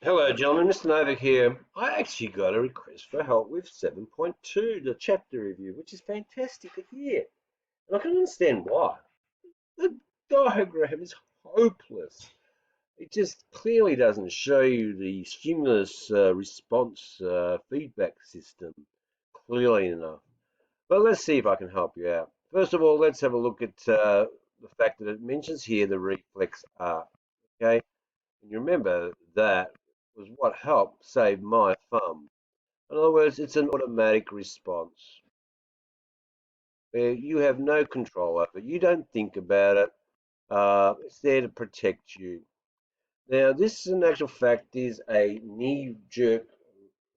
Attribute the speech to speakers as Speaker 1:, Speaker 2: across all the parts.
Speaker 1: Hello, gentlemen. Mr. Novak here. I actually got a request for help with 7.2, the chapter review, which is fantastic to hear. And I can understand why. The diagram is hopeless. It just clearly doesn't show you the stimulus response feedback system clearly enough. But let's see if I can help you out. First of all, let's have a look at the fact that it mentions here the reflex arc. Okay, and you remember that was what helped save my thumb. In other words, it's an automatic response where you have no control over it. You don't think about it. It's there to protect you. Now, this, in actual fact, is a knee jerk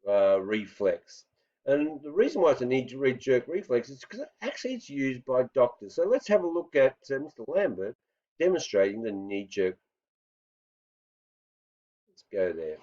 Speaker 1: reflex. And the reason why it's a knee jerk reflex is because actually it's used by doctors. So let's have a look at Mr. Lambert demonstrating the knee jerk. Let's go there.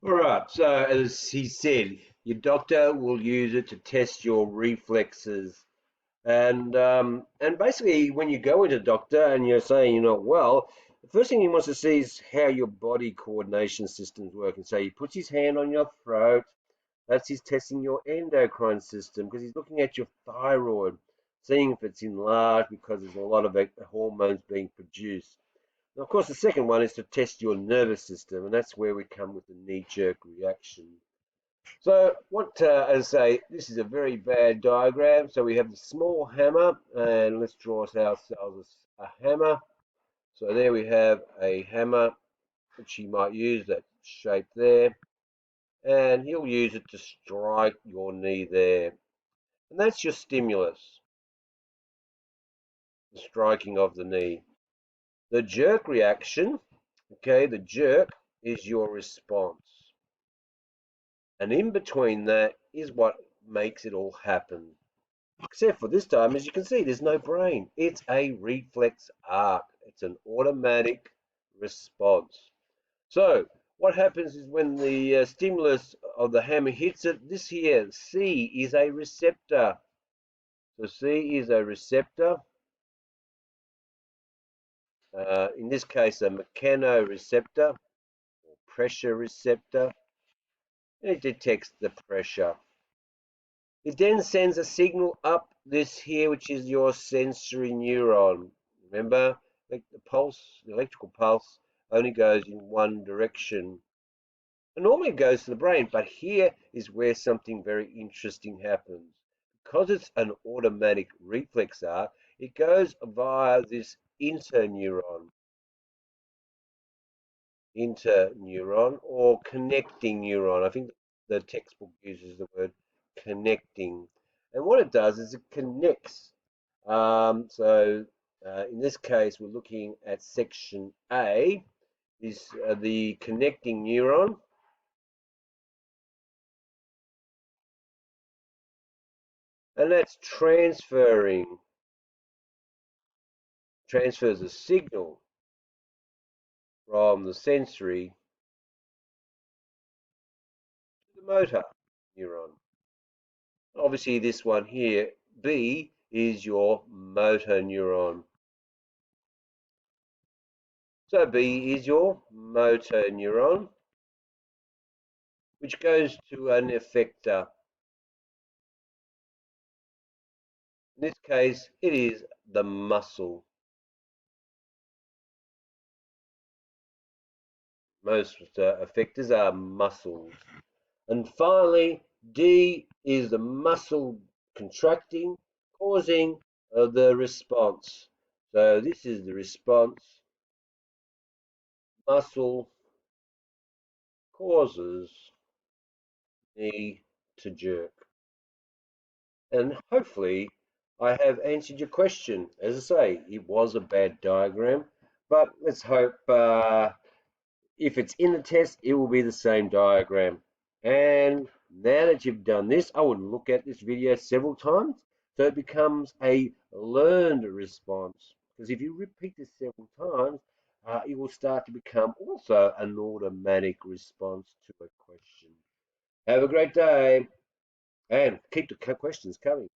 Speaker 1: All right, so as he said, your doctor will use it to test your reflexes. And basically, when you go into a doctor and you're saying you're not well, the first thing he wants to see is how your body coordination system's working. So he puts his hand on your throat. That's his testing your endocrine system because he's looking at your thyroid, seeing if it's enlarged because there's a lot of hormones being produced. Now, of course, the second one is to test your nervous system, and that's where we come with the knee-jerk reaction. So what, as I say, this is a very bad diagram. So we have the small hammer, and let's draw ourselves a hammer. So there we have a hammer, which he might use, that shape there, and he'll use it to strike your knee there. And that's your stimulus, the striking of the knee. The jerk reaction, okay, the jerk is your response. And in between that is what makes it all happen. Except for this time, as you can see, there's no brain. It's a reflex arc. It's an automatic response. So what happens is when the stimulus of the hammer hits it, this here, C, is a receptor. So C is a receptor. In this case, a mechanoreceptor or pressure receptor. And it detects the pressure. It then sends a signal up this here, which is your sensory neuron. Remember, like the pulse, the electrical pulse, only goes in one direction. And normally it goes to the brain, but here is where something very interesting happens. Because it's an automatic reflex arc, it goes via this interneuron or connecting neuron. I think the textbook uses the word connecting. And what it does is it connects. So in this case, we're looking at section A, is the connecting neuron. And that's transfers a signal from the sensory to the motor neuron. Obviously, this one here, B, is your motor neuron. So B is your motor neuron, which goes to an effector. In this case, it is the muscle. Most effectors are muscles. And finally, D is the muscle contracting, causing the response. So this is the response. Muscle causes knee to jerk. And hopefully I have answered your question. As I say, it was a bad diagram, but let's hope if it's in the test, it will be the same diagram. And now that you've done this, I would look at this video several times so it becomes a learned response. Because if you repeat this several times, it will start to become also an automatic response to a question. Have a great day and keep the questions coming.